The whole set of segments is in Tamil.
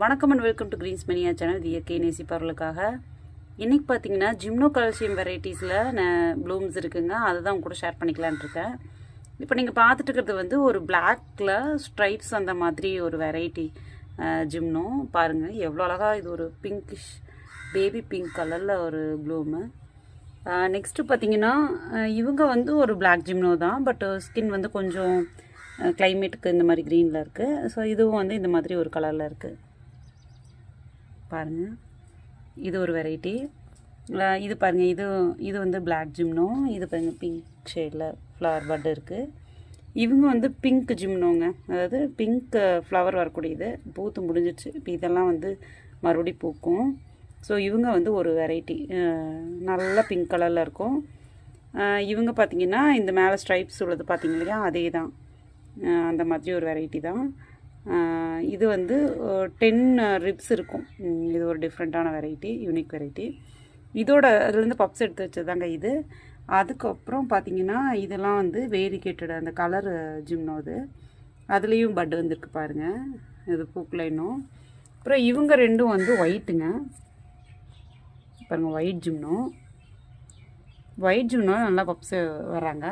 வணக்கம் அண்ட் வெல்கம் டு கிரீன்ஸ் மணியா சேனல். இது இயற்கை நேசிப்பவர்களுக்காக. இன்றைக்கி பார்த்தீங்கன்னா ஜிம்னோ கால்சியம் வெரைட்டிஸில் ப்ளூம்ஸ் இருக்குங்க. அதுதான் உங்க கூட ஷேர் பண்ணிக்கலான் இருக்கேன். இப்போ நீங்கள் பார்த்துட்டு இருக்கிறது வந்து ஒரு பிளாக்ல ஸ்ட்ரைப்ஸ் அந்த மாதிரி ஒரு வெரைட்டி ஜிம்னோ. பாருங்கள் எவ்வளோ அழகாக, இது ஒரு பிங்கிஷ் பேபி பிங்க் கலரில் ஒரு ப்ளூமு. நெக்ஸ்ட்டு பார்த்தீங்கன்னா இவங்க வந்து ஒரு பிளாக் ஜிம்னோ தான், பட் ஸ்கின் வந்து கொஞ்சம் கிளைமேட்டுக்கு இந்த மாதிரி க்ரீனில் இருக்குது. ஸோ இதுவும் வந்து இந்த மாதிரி ஒரு கலரில் இருக்குது பாருங்கள். இது ஒரு வெரைட்டி. இது பாருங்கள், இது வந்து பிளாக் ஜிம்னோ. இது பாருங்கள் பிங்க் ஷேடில் ஃப்ளவர் பட் இருக்குது. இவங்க வந்து பிங்க் ஜிம்னோங்க, அதாவது பிங்க் ஃப்ளவர் வரக்கூடியது. பூத்து முடிஞ்சிடுச்சு, இப்போ இதெல்லாம் வந்து மறுபடி பூக்கும். ஸோ இவங்க வந்து ஒரு வெரைட்டி, நல்ல பிங்க் கலரில் இருக்கும். இவங்க பார்த்திங்கன்னா இந்த மேலே ஸ்ட்ரைப்ஸ் உள்ளது பார்த்திங்க இல்லையா, அதே தான், அந்த மாதிரி ஒரு வெரைட்டி தான். இது வந்து 10 ரிப்ஸ் இருக்கும். இது ஒரு டிஃப்ரெண்ட்டான வெரைட்டி, யூனிக் வெரைட்டி. இதோட அதுலேருந்து பப்ஸ் எடுத்து வச்சதாங்க இது. அதுக்கப்புறம் பார்த்திங்கன்னா இதெல்லாம் வந்து வேரிகேட்டட் அந்த கலர் ஜிம்னோது, அதுலேயும் பட் வந்துருக்கு பாருங்கள், இது பூக்கில் இன்னும். அப்புறம் இவங்க ரெண்டும் வந்து ஒயிட்டுங்க பாருங்கள், ஒயிட் ஜிம்னோ நல்லா பப்ஸு வராங்க.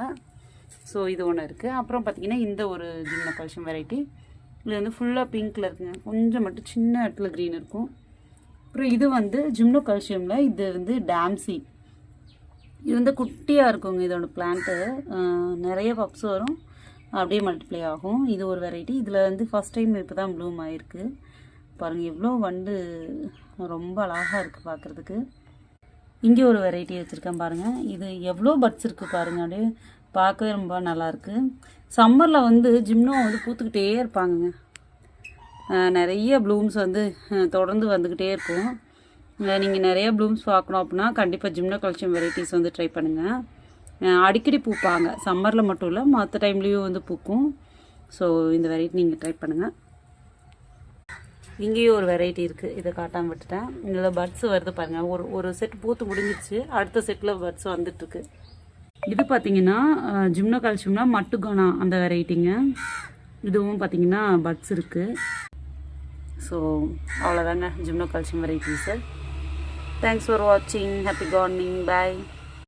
ஸோ இது ஒன்று இருக்குது. அப்புறம் பார்த்திங்கன்னா இந்த ஒரு ஜிம்னோ கால்சியம் வெரைட்டி, இது வந்து ஃபுல்லாக பிங்க்கில் இருக்குங்க, கொஞ்சம் மட்டும் சின்ன இடத்துல க்ரீன் இருக்கும். அப்புறம் இது வந்து ஜிம்னோ கால்சியமில் இது வந்து டேம்சி. இது வந்து குட்டியாக இருக்குங்க இதோட பிளான்ட்டு, நிறைய பப்ஸ் வரும், அப்படியே மல்டிப்ளை ஆகும். இது ஒரு வெரைட்டி. இதில் வந்து ஃபஸ்ட் டைம் இப்போ தான் ப்ளூம் ஆகிருக்கு பாருங்கள். எவ்வளோ வண்டு ரொம்ப அழகாக இருக்குது பார்க்குறதுக்கு. இங்கே ஒரு வெரைட்டி வச்சுருக்கேன் பாருங்கள். இது எவ்வளோ பட்ஸ் இருக்குது பாருங்கள், அப்படியே பார்க்கவே ரொம்ப நல்லாயிருக்கு. சம்மரில் வந்து ஜிம்னோ வந்து பூத்துக்கிட்டே இருப்பாங்கங்க, நிறைய ப்ளூம்ஸ் வந்து தொடர்ந்து வந்துக்கிட்டே இருக்கும். நீங்கள் நிறைய ப்ளூம்ஸ் பார்க்கணும் அப்படின்னா கண்டிப்பாக ஜிம்னோ கால்சியம் வெரைட்டிஸ் வந்து ட்ரை பண்ணுங்கள். அடிக்கடி பூப்பாங்க, சம்மரில் மட்டும் இல்லை மற்ற டைம்லேயும் வந்து பூக்கும். ஸோ இந்த வெரைட்டி நீங்கள் ட்ரை பண்ணுங்கள். இங்கேயும் ஒரு வெரைட்டி இருக்குது, இதை காட்டாமல் விட்டுட்டேன். இதில் பட்ஸ் வருது பாருங்கள். ஒரு செட் பூத்து முடிஞ்சிடுச்சு, அடுத்த செட்டில் பட்ஸ் வந்துட்டுருக்கு. இது பார்த்தீங்கன்னா ஜிம்னோ கால்சியம்னா மட்டுகானா அந்த வெரைட்டிங்க. இதுவும் பார்த்தீங்கன்னா பட்ஸ் இருக்குது. ஸோ அவ்வளோதாங்க ஜிம்னோ கால்சியம் வெரைட்டிஸு. தேங்க்ஸ் ஃபார் வாட்சிங். Happy gardening. பாய்.